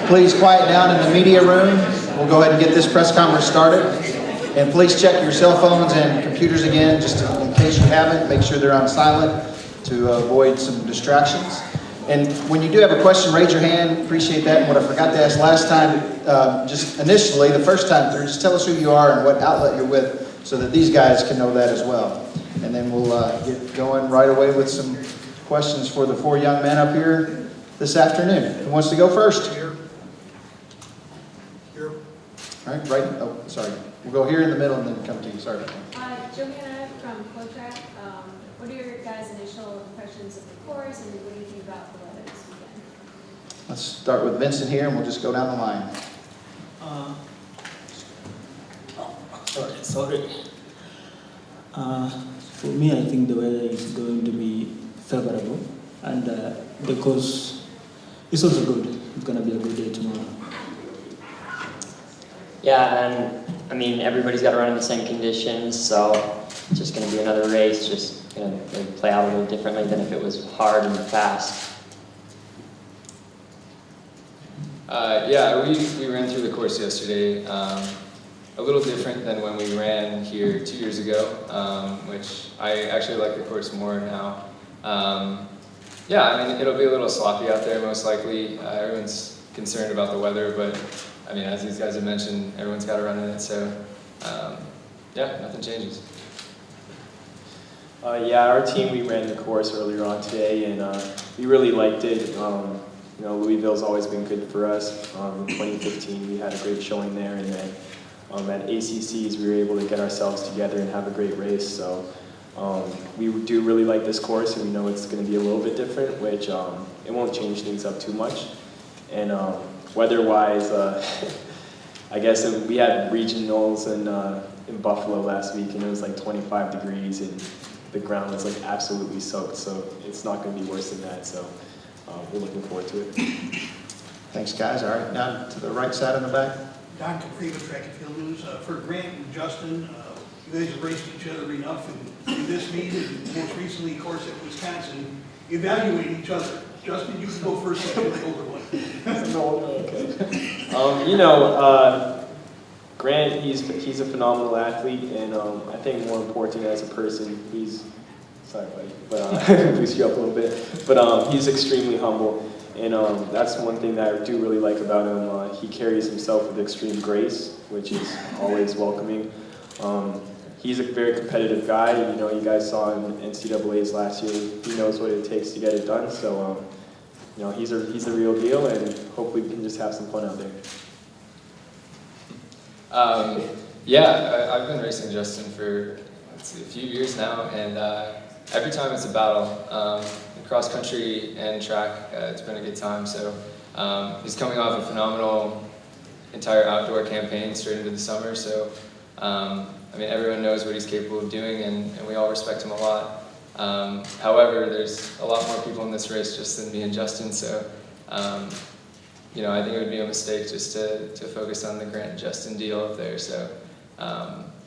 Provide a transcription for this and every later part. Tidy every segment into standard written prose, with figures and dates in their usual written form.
please quiet down in the media room. We'll go ahead and get this press conference started. And please check your cell phones and computers again, just in case you haven't. Make sure they're on silent to avoid some distractions. And when you do have a question, raise your hand. Appreciate that. And what I forgot to ask last time, just initially, the first time through, just tell us who you are and what outlet you're with so that these guys can know that as well. And then we'll get going right away with some questions for the four young men up here this afternoon. Who wants to go first? Here. All right, oh, sorry. We'll go here in the middle and then come to you. Sorry. Joanna from FlowTrack. What are your guys' initial impressions of the course, and what do you think about the weather this weekend? Let's start with Vincent here, and we'll just go down the line. Sorry. For me, I think the weather is going to be favorable, and the course is also good. It's going to be a good day tomorrow. Yeah, and I mean, everybody's got to run in the same conditions, so it's just going to be another race, just going to play out a little differently than if it was hard and fast. Yeah, we ran through the course yesterday. A little different than when we ran here 2 years ago, which I actually like the course more now. Yeah, I mean, it'll be a little sloppy out there most likely. Everyone's concerned about the weather, but I mean, as these guys have mentioned, everyone's got to run in it, so yeah, nothing changes. Yeah, our team, we ran the course earlier on today, and we really liked it. You know, Louisville's always been good for us. In 2015, we had a great showing there, and then at ACCs, we were able to get ourselves together and have a great race. So we do really like this course, and we know it's going to be a little bit different, which it won't change things up too much. And weather-wise, I guess we had regionals in Buffalo last week, and it was like 25 degrees, and the ground was like absolutely soaked. So it's not going to be worse than that. So we're looking forward to it. Thanks, guys. All right, down to the right side in the back. Don Capriva, Track and Field News. For Grant and Justin, you guys have raced each other enough in this meet, and most recently, of course, at Wisconsin. Evaluate each other. Justin, you can go first since you're the older one. No, okay. You know, Grant, he's a phenomenal athlete, and I think more important as a person, sorry buddy, but boost you up a little bit, but he's extremely humble, and that's one thing that I do really like about him. He carries himself with extreme grace, which is always welcoming. He's a very competitive guy. You know, you guys saw him in NCAAs last year. He knows what it takes to get it done, so you know, he's the real deal, and hopefully we can just have some fun out there. Yeah, I've been racing Justin for a few years now, and every time it's a battle. Cross country and track, it's been a good time. So he's coming off a phenomenal entire outdoor campaign straight into the summer. So I mean, everyone knows what he's capable of doing, and we all respect him a lot. However, there's a lot more people in this race just than me and Justin, so you know, I think it would be a mistake just to focus on the Grant and Justin deal up there. So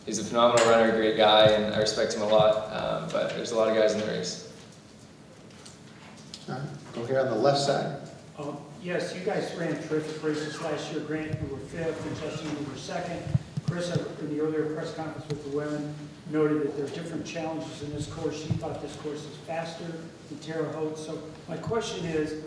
he's a phenomenal runner, great guy, and I respect him a lot, but there's a lot of guys in the race. All right, go here on the left side. Yes, you guys ran terrific races last year. Grant, you were fifth, and Justin, you were second. Chris, in the earlier press conference with the women, noted that there are different challenges in this course. She thought this course is faster than Terre Haute. So my question is,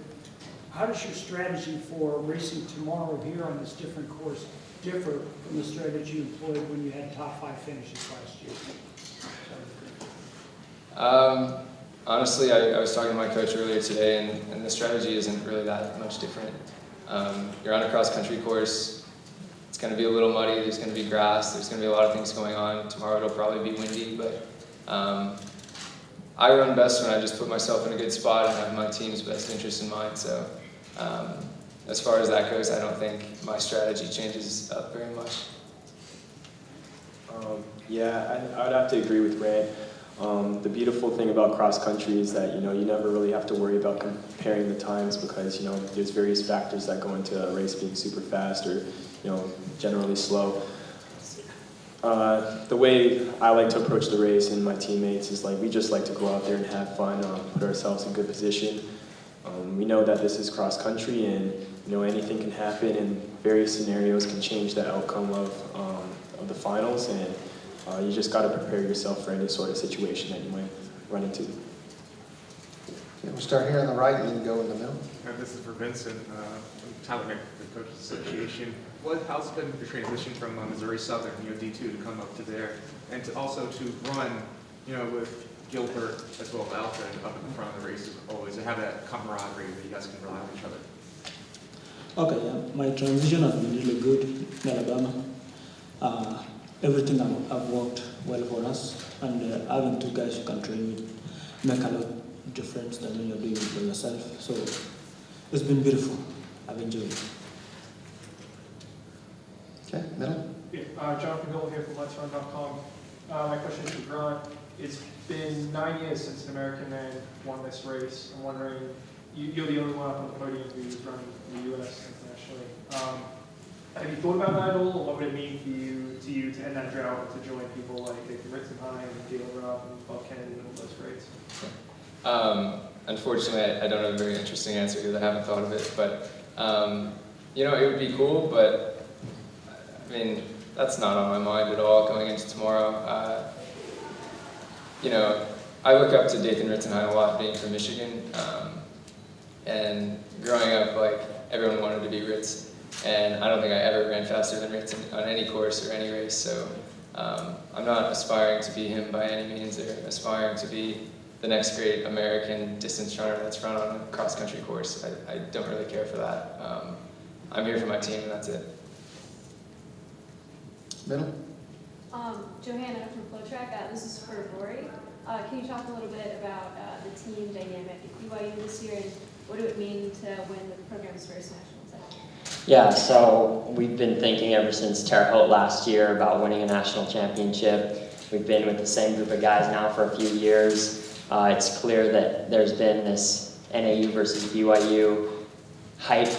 how does your strategy for racing tomorrow here on this different course differ from the strategy you employed when you had top 5 finishes last year? Honestly, I was talking to my coach earlier today, and the strategy isn't really that much different. You're on a cross-country course. It's going to be a little muddy. There's going to be grass. There's going to be a lot of things going on. Tomorrow it'll probably be windy, but I run best when I just put myself in a good spot and have my team's best interest in mind. So as far as that goes, I don't think my strategy changes up very much. Yeah, I would have to agree with Grant. The beautiful thing about cross country is that, you know, you never really have to worry about comparing the times because, you know, there's various factors that go into a race being super fast or, you know, generally slow. The way I like to approach the race and my teammates is like we just like to go out there and have fun, put ourselves in good position. We know that this is cross country, and anything can happen, and various scenarios can change the outcome of the finals, and you just got to prepare yourself for any sort of situation that you might run into. Okay, we'll start here on the right and then go in the middle. This is for Vincent, from Tyler Nick, the Coaches Association. How's been the transition from Missouri Southern, D2, to come up to there, and to also to run, with Gilbert as well as Alfred up in the front of the races always, and have that camaraderie that you guys can rely on each other? Okay, my transition has been really good in Alabama. Everything I've worked well for us, and having two guys you can train with make a lot of difference than when you're doing it by yourself. So it's been beautiful. I've enjoyed it. Okay, middle. Yeah, Jonathan Hill here from Let'sRun.com. My question is for Grant. It's been 9 years since an American man won this race. I'm wondering, you're the only one up on the podium who's running in the U.S. internationally. Have you thought about that at all? Or what would it mean to you to end that drought and to join people like Nathan Ritzenheim and Galen Rupp and Bob Kennedy and all those greats? Unfortunately, I don't have a very interesting answer because I haven't thought of it, but it would be cool, but I mean, that's not on my mind at all going into tomorrow. I look up to Nathan Ritzenheim a lot, being from Michigan, and growing up, everyone wanted to be Ritz, and I don't think I ever ran faster than Ritz on any course or any race, so I'm not aspiring to be him by any means, or aspiring to be the next great American distance runner that's run on a cross-country course. I don't really care for that. I'm here for my team, and that's it. Middle. Johanna from FlowTrack, this is for Rory. Can you talk a little bit about the team dynamic at BYU this year, and what it would mean to win the program's first national title? Yeah, so we've been thinking ever since Terre Haute last year about winning a national championship. We've been with the same group of guys now for a few years. It's clear that there's been this NAU versus BYU hype,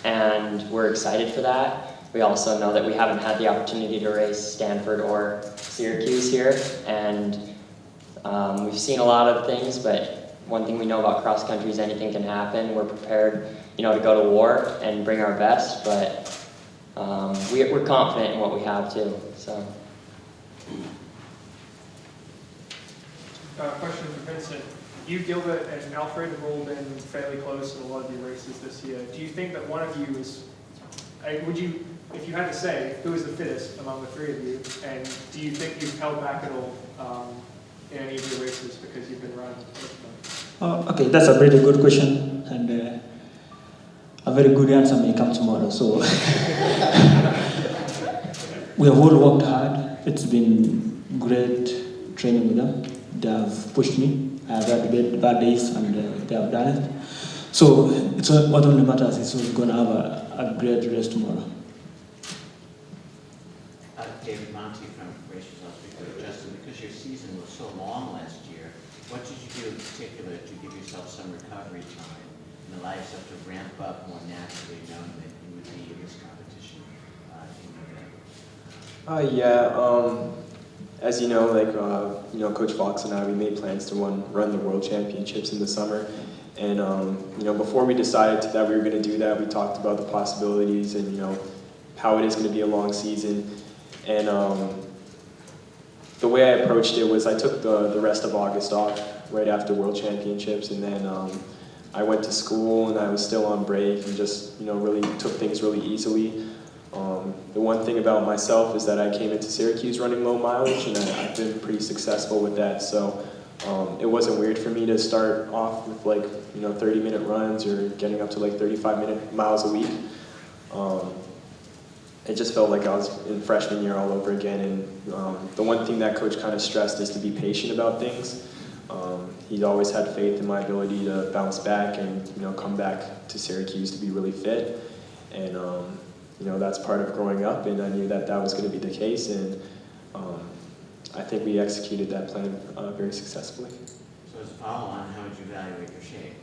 and we're excited for that. We also know that we haven't had the opportunity to race Stanford or Syracuse here, and we've seen a lot of things, but one thing we know about cross country is anything can happen. We're prepared, to go to war and bring our best, but we're confident in what we have too. So. Question for Vincent. You, Gilbert, and Alfred have all been fairly close in a lot of your races this year. Do you think that one of you is, if you had to say, who is the fittest among the three of you, and do you think you've held back at all in any of your races because you've been running with them? Okay, that's a very good question, and a very good answer may come tomorrow. So we have all worked hard. It's been great training with them. They have pushed me. I have had bad days, and they have done it. So it's what only matters is we're going to have a great race tomorrow. David Monty from Race Results Report. Justin, because your season was so long last year, what did you do in particular to give yourself some recovery time and allow yourself to ramp up more naturally, knowing that you would be in this competition in November? As you know, Coach Fox and I, we made plans to run the World Championships in the summer. And, before we decided that we were going to do that, we talked about the possibilities and, how it is going to be a long season. And the way I approached it was I took the rest of August off right after World Championships. And then I went to school and I was still on break and just, really took things really easily. The one thing about myself is that I came into Syracuse running low mileage, and I've been pretty successful with that. So it wasn't weird for me to start off with 30-minute runs or getting up to 35 miles a week. It just felt like I was in freshman year all over again. And the one thing that Coach kind of stressed is to be patient about things. He's always had faith in my ability to bounce back and come back to Syracuse to be really fit. And that's part of growing up, and I knew that was going to be the case, and I think we executed that plan very successfully. So as a follow-on, how would you evaluate your shape?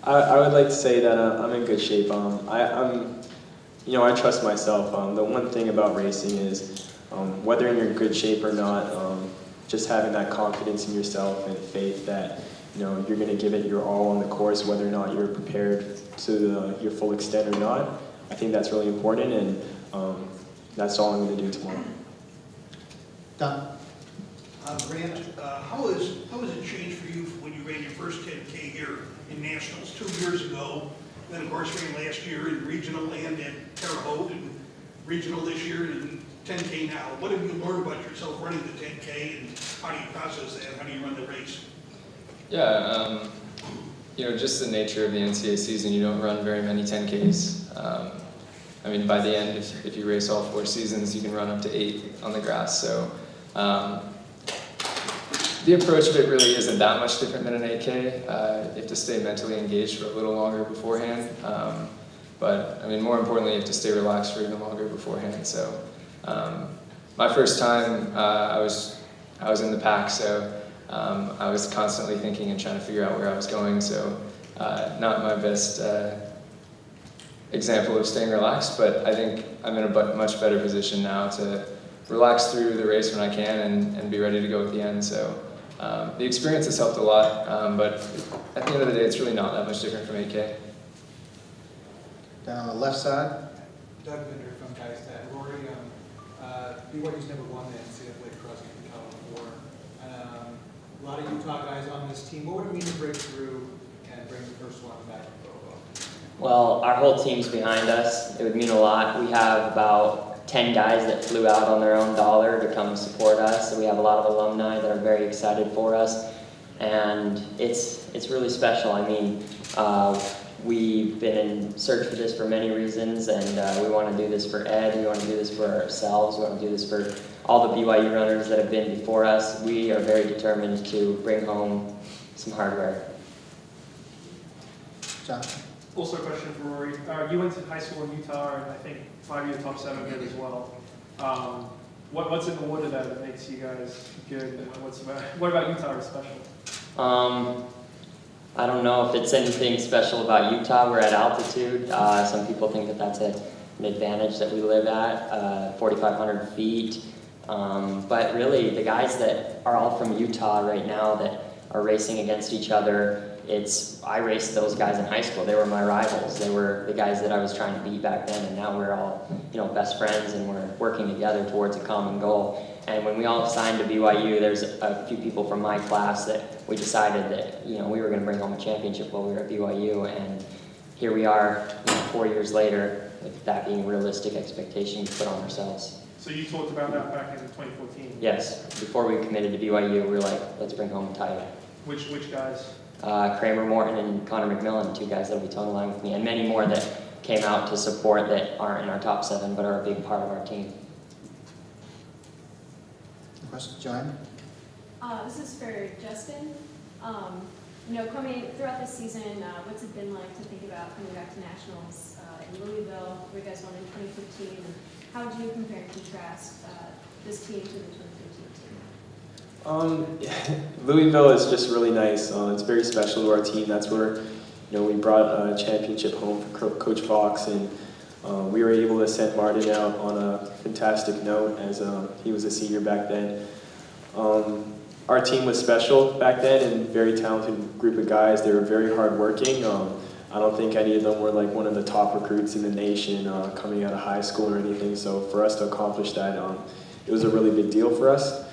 I would like to say that I'm in good shape. I trust myself. The one thing about racing is whether you're in good shape or not, just having that confidence in yourself and faith that you're going to give it your all on the course, whether or not you're prepared to your full extent or not. I think that's really important, and that's all I'm going to do tomorrow. Don? Grant, how has it changed for you when you ran your first 10K here in Nationals 2 years ago? Then, of course, ran last year in regional and at Terre Haute, and regional this year and 10K now. What have you learned about yourself running the 10K, and how do you process that? How do you run the race? Yeah, just the nature of the NCAA season, you don't run very many 10Ks. I mean, by the end, if you race all 4 seasons, you can run up to 8 on the grass. So the approach of it really isn't that much different than an 8K. You have to stay mentally engaged for a little longer beforehand. But I mean, more importantly, you have to stay relaxed for even longer beforehand. So my first time, I was in the pack, so I was constantly thinking and trying to figure out where I was going. So not my best example of staying relaxed, but I think I'm in a much better position now to relax through the race when I can and be ready to go at the end. So the experience has helped a lot, but at the end of the day, it's really not that much different from 8K. Down on the left side. Doug Binder from Geistat. Rory, BYU's never won the NCAA cross country title before. A lot of Utah guys on this team. What would it mean to break through and bring the first one back to Provo? Well, our whole team's behind us. It would mean a lot. We have about 10 guys that flew out on their own dollar to come support us. So we have a lot of alumni that are very excited for us. And it's really special. I mean, we've been in search for this for many reasons, and we want to do this for Ed, we want to do this for ourselves, we want to do this for all the BYU runners that have been before us. We are very determined to bring home some hardware. John? Also a question for Rory. You went to high school in Utah, and I think 5-year top 7 did as well. What's in the water that makes you guys good, and what about Utah is special? I don't know if it's anything special about Utah. We're at altitude. Some people think that that's an advantage that we live at, 4,500 feet. But really, the guys that are all from Utah right now that are racing against each other, I raced those guys in high school. They were my rivals. They were the guys that I was trying to beat back then, and now we're all, best friends, and we're working together towards a common goal. And when we all signed to BYU, there's a few people from my class that we decided that, we were going to bring home a championship while we were at BYU, and here we are, 4 years later, with that being a realistic expectation we put on ourselves. So you talked about that back in 2014? Yes. Before we committed to BYU, we were like, let's bring home a title. Which guys? Kramer Morton and Connor McMillan, 2 guys that will be towing the line with me, and many more that came out to support that aren't in our top 7 but are a big part of our team. Question, Joanne? This is for Justin. Coming throughout this season, what's it been like to think about coming back to nationals in Louisville, where you guys won in 2015, and how would you compare and contrast this team to the 2015 team? Louisville is just really nice. It's very special to our team. That's where, we brought a championship home for Coach Fox, and we were able to send Martin out on a fantastic note as he was a senior back then. Our team was special back then and very talented group of guys. They were very hardworking. I don't think any of them were like one of the top recruits in the nation coming out of high school or anything. So for us to accomplish that, it was a really big deal for us.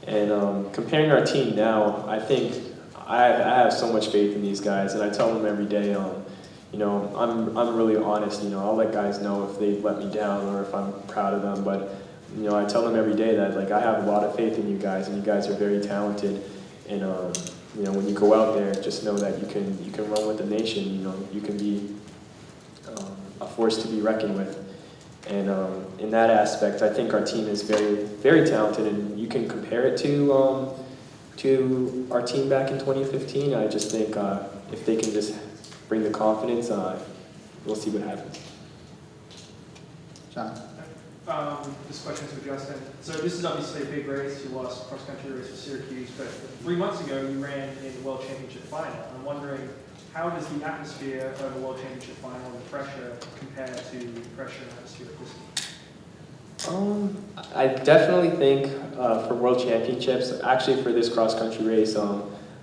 And comparing our team now, I think I have so much faith in these guys, and I tell them every day, I'm really honest. I'll let guys know if they let me down or if I'm proud of them. But I tell them every day that I have a lot of faith in you guys, and you guys are very talented. And when you go out there, just know that you can run with the nation. You can be a force to be reckoned with. And in that aspect, I think our team is very, very talented, and you can compare it to our team back in 2015. I just think if they can just bring the confidence, we'll see what happens. John? This question's for Justin. So this is obviously a big race. You lost cross-country race for Syracuse, but 3 months ago you ran in the World Championship final. I'm wondering, how does the atmosphere of the World Championship final and the pressure compare to the pressure and atmosphere of this one? I definitely think for World Championships, actually for this cross-country race,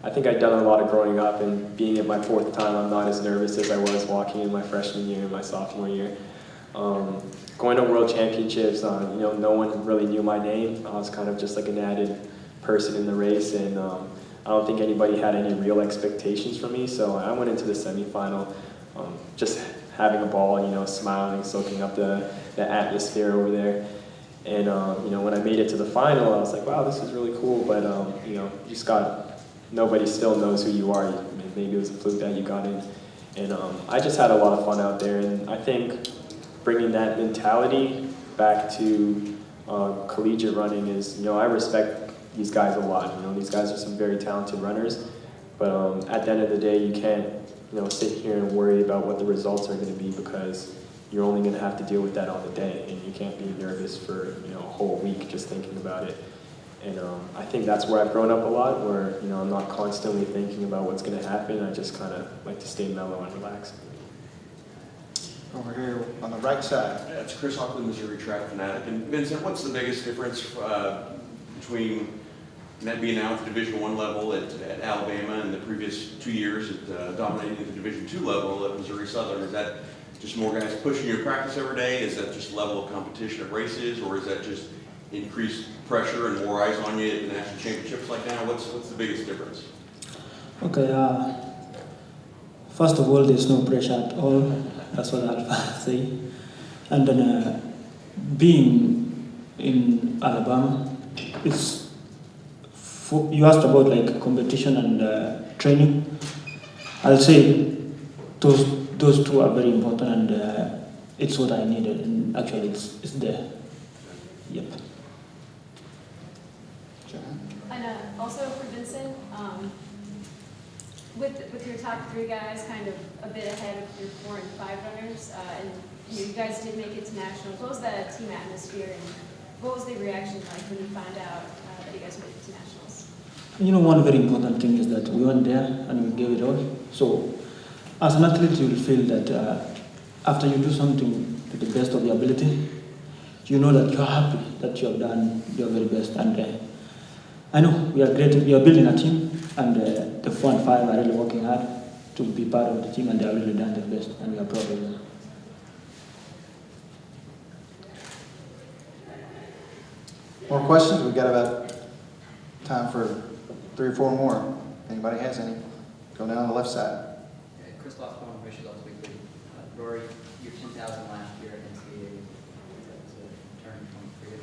I think I'd done a lot of growing up, and being at my 4th time, I'm not as nervous as I was walking in my freshman year and my sophomore year. Going to World Championships, no one really knew my name. I was kind of just like an added person in the race, and I don't think anybody had any real expectations from me. So I went into the semifinal, just having a ball, smiling, soaking up the atmosphere over there. And when I made it to the final, I was like, wow, this is really cool. But nobody still knows who you are. Maybe it was a fluke that you got in. And I just had a lot of fun out there, and I think bringing that mentality back to collegiate running is, I respect these guys a lot. These guys are some very talented runners, but at the end of the day, you can't, sit here and worry about what the results are going to be, because you're only going to have to deal with that on the day, and you can't be nervous for, a whole week just thinking about it. And I think that's where I've grown up a lot, where, I'm not constantly thinking about what's going to happen. I just kind of like to stay mellow and relaxed. Over here on the right side. It's Chris Hockley, Missouri track fanatic. And Vincent, what's the biggest difference between being now at the Division I level at Alabama and the previous 2 years at dominating at the Division II level at Missouri Southern? Is that just more guys pushing your practice every day? Is that just level of competition of races, or is that just increased pressure and more eyes on you at the national championships like now? What's the biggest difference? Okay, first of all, there's no pressure at all. That's what I'll say. And then being in Alabama, you asked about like competition and training. I'll say those two are very important, and it's what I needed, and actually it's there. Yep. And also for Vincent, with your top 3 guys kind of a bit ahead of your 4 and 5 runners, and you guys did make it to nationals, what was the team atmosphere, and what was the reaction like when you found out that you guys made it to nationals? One very important thing is that we went there and we gave it all. So as an athlete, you will feel that after you do something to the best of your ability, you know that you're happy that you have done your very best. And I know we are building a team, and the 4 and 5 are really working hard to be part of the team, and they have really done their best, and we are proud of them. More questions? We've got about time for 3 or 4 more. Anybody has any? Go down on the left side. Chris Lossbaum, Michigan Weekly. Rory, your 10,000 last year at NCAA was a turning point for you.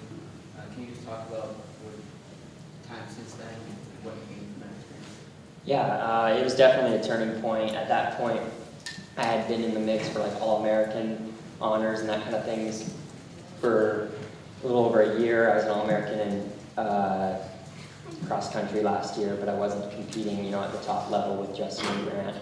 Can you just talk about what time since then, what you gained from that experience? Yeah, it was definitely a turning point. At that point, I had been in the mix for like All-American honors and that kind of things for a little over a year. I was an All-American in cross country last year, but I wasn't competing, at the top level with Justin and Grant.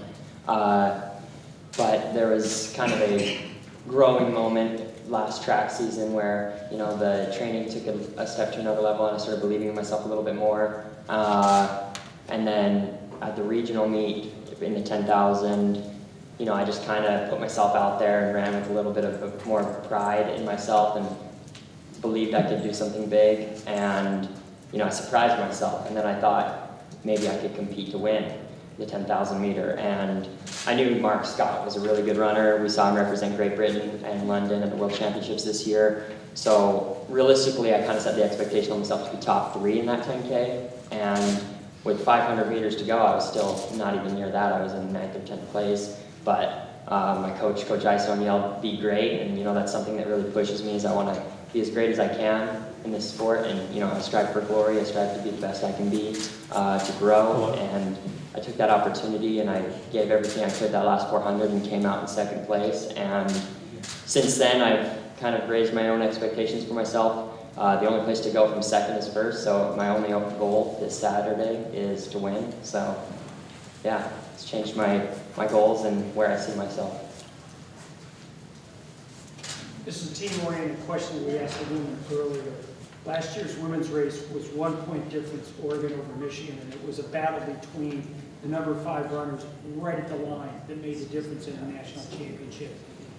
But there was kind of a growing moment last track season where, the training took a step to another level, and I started believing in myself a little bit more. And then at the regional meet in the 10,000, I just kind of put myself out there and ran with a little bit of more pride in myself and believed I could do something big. And, I surprised myself. And then I thought maybe I could compete to win the 10,000 meter. And I knew Mark Scott was a really good runner. We saw him represent Great Britain and London at the World Championships this year. So realistically, I kind of set the expectation on myself to be top 3 in that 10K. And with 500 meters to go, I was still not even near that. I was in 9th or 10th place. But my coach Isom, yelled, "Be great," and that's something that really pushes me. Is I want to be as great as I can in this sport, and I strive for glory. I strive to be the best I can be, to grow. And I took that opportunity, and I gave everything I could that last 400, and came out in 2nd place. And since then, I've kind of raised my own expectations for myself. The only place to go from 2nd is 1st, so my only goal this Saturday is to win. So, yeah, it's changed my goals and where I see myself. This is a team-oriented question we asked the women earlier. Last year's women's race was 1 point difference, Oregon over Michigan, and it was a battle between the number 5 runners right at the line that made the difference in the national championship.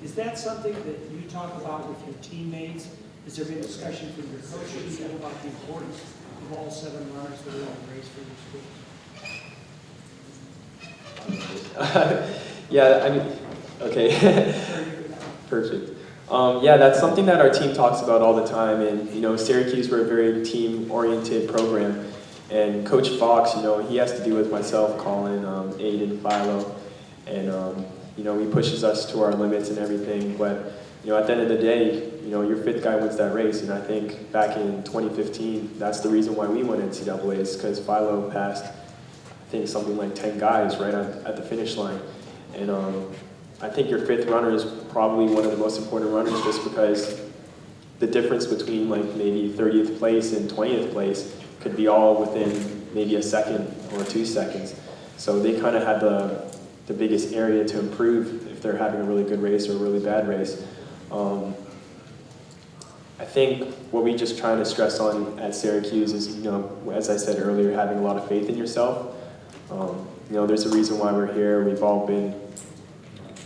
Is that something that you talk about with your teammates? Has there been discussion from your coaches about the importance of all 7 runners that are in the race for your school? Yeah, I mean, okay, perfect. Yeah, that's something that our team talks about all the time, and you know, Syracuse, we're a very team-oriented program, and Coach Fox, you know, he has to do with myself, Colin, Aiden, Philo, and you know, he pushes us to our limits and everything, but you know, at the end of the day, you know, your fifth guy wins that race, and I think back in 2015, that's the reason why we won NCAA, is because Philo passed, I think, something like 10 guys right at the finish line, and I think your fifth runner is probably one of the most important runners, just because the difference between like maybe 30th place and 20th place could be all within maybe a second or 2 seconds. So they kind of had the biggest area to improve if they're having a really good race or a really bad race. I think what we just trying to stress on at Syracuse is, you know, as I said earlier, having a lot of faith in yourself. You know, there's a reason why we're here. We've all been.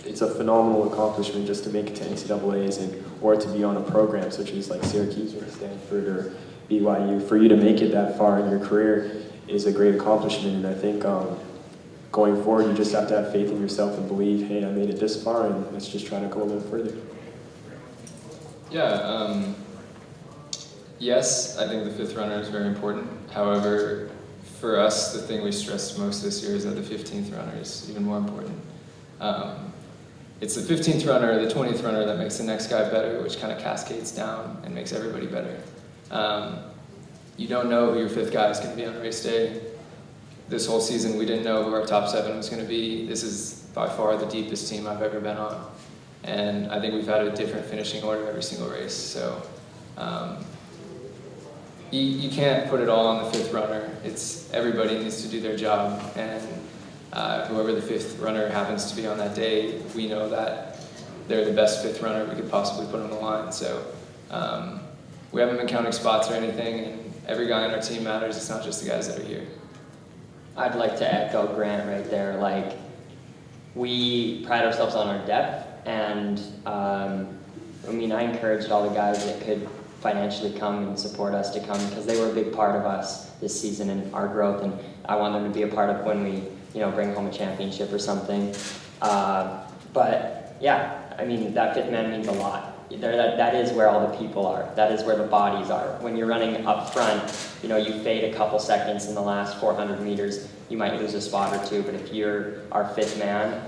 It's a phenomenal accomplishment just to make it to NCAAs or to be on a program such as like Syracuse or Stanford or BYU. For you to make it that far in your career is a great accomplishment, and I think going forward you just have to have faith in yourself and believe, hey, I made it this far, and let's just try to go a little further. Yeah, yes, I think the fifth runner is very important. However, for us, the thing we stressed most this year is that the 15th runner is even more important. It's the 15th runner or the 20th runner that makes the next guy better, which kind of cascades down and makes everybody better. You don't know who your fifth guy is going to be on race day. This whole season, we didn't know who our top 7 was going to be. This is by far the deepest team I've ever been on. And I think we've had a different finishing order every single race. So you can't put it all on the fifth runner. It's everybody needs to do their job. And whoever the fifth runner happens to be on that day, we know that they're the best fifth runner we could possibly put on the line. So we haven't been counting spots or anything, and every guy on our team matters. It's not just the guys that are here. I'd like to echo Grant right there. Like, we pride ourselves on our depth, and I mean, I encouraged all the guys that could financially come and support us to come, because they were a big part of us this season and our growth, and I want them to be a part of when we, you know, bring home a championship or something. But yeah, I mean, that fifth man means a lot. That is where all the people are. That is where the bodies are. When you're running up front, you know, you fade a couple seconds in the last 400 meters, you might lose a spot or two, but if you're our fifth man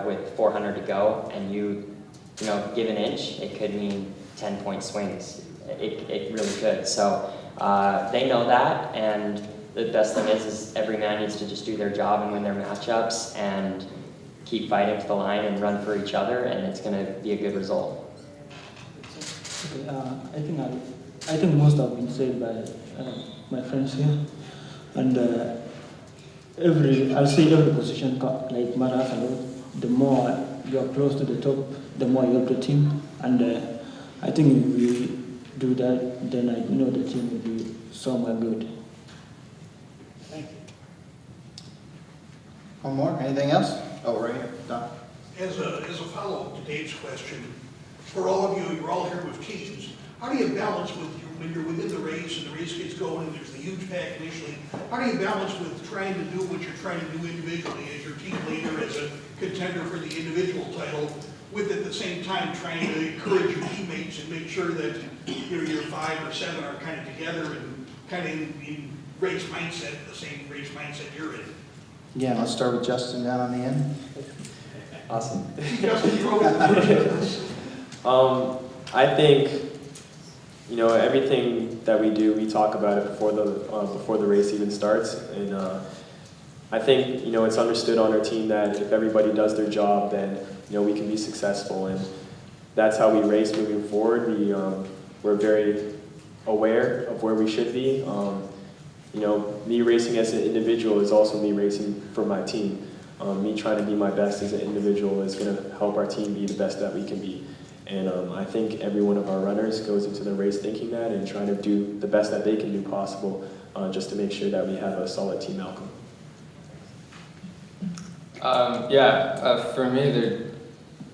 with 400 to go and you know, give an inch, it could mean 10-point swings. It really could. So they know that, and the best thing is every man needs to just do their job and win their matchups and keep fighting to the line and run for each other, and it's going to be a good result. Okay, I think most have been said by my friends here, and I'll say every position like matters a lot. The more you're close to the top, the more you help the team, and I think if we do that, then I know the team will be somewhere good. Thank you. One more, anything else? Oh, right here, Don. As a follow-up to Dave's question, for all of you, you're all here with teams. How do you balance when you're within the race and the race gets going and there's the huge pack initially, how do you balance with trying to do what you're trying to do individually as your team leader, as a contender for the individual title, with at the same time trying to encourage your teammates and make sure that your 5 or 7 are kind of together and kind of in race mindset, the same race mindset you're in? Again, let's start with Justin down on the end. Awesome. Justin, you're always the first. I think, you know, everything that we do, we talk about it before the race even starts, and I think, you know, it's understood on our team that if everybody does their job, then, you know, we can be successful, and that's how we race moving forward. We're very aware of where we should be. You know, me racing as an individual is also me racing for my team. Me trying to be my best as an individual is going to help our team be the best that we can be. And I think every one of our runners goes into the race thinking that and trying to do the best that they can do possible just to make sure that we have a solid team outcome. For me,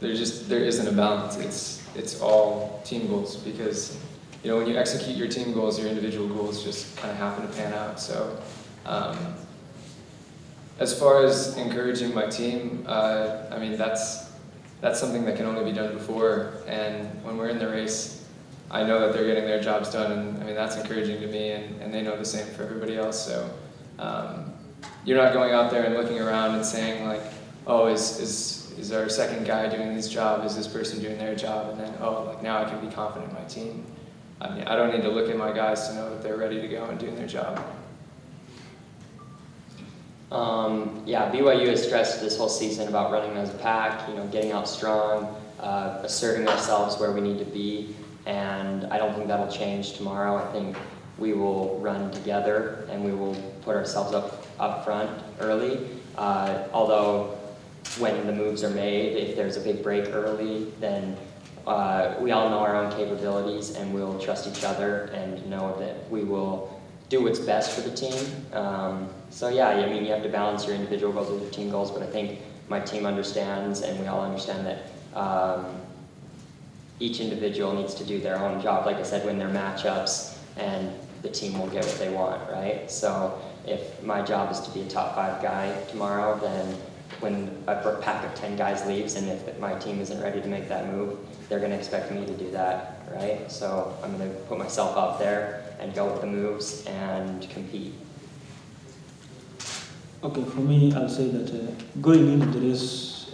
there isn't a balance. It's all team goals, because, you know, when you execute your team goals, your individual goals just kind of happen to pan out. So As far as encouraging my team, I mean, that's something that can only be done before. And when we're in the race, I know that they're getting their jobs done, and I mean, that's encouraging to me, and they know the same for everybody else. So you're not going out there and looking around and saying like, oh, is our second guy doing his job? Is this person doing their job? And then, oh, like now I can be confident in my team. I mean, I don't need to look at my guys to know that they're ready to go and doing their job. Yeah, BYU has stressed this whole season about running as a pack, getting out strong, asserting ourselves where we need to be, and I don't think that'll change tomorrow. I think we will run together and we will put ourselves up front early, although when the moves are made, if there's a big break early, then we all know our own capabilities and we'll trust each other and know that we will do what's best for the team. So yeah, I mean, you have to balance your individual goals with your team goals, but I think my team understands and we all understand that each individual needs to do their own job. Like I said, win their matchups and the team will get what they want, right? So if my job is to be a top 5 guy tomorrow, then when a pack of 10 guys leaves and if my team isn't ready to make that move, they're going to expect me to do that, right? So I'm going to put myself out there and go with the moves and compete. Okay, for me, I'll say that going into the race,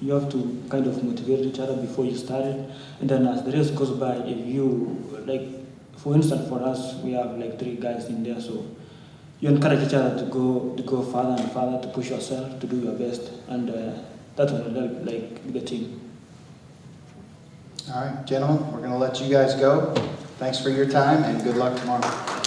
you have to kind of motivate each other before you start it. And then as the race goes by, if you, like, for instance, for us, we have like 3 guys in there, so you encourage each other to go farther and farther, to push yourself, to do your best, and that will help like the team. All right, gentlemen, we're going to let you guys go. Thanks for your time and good luck tomorrow.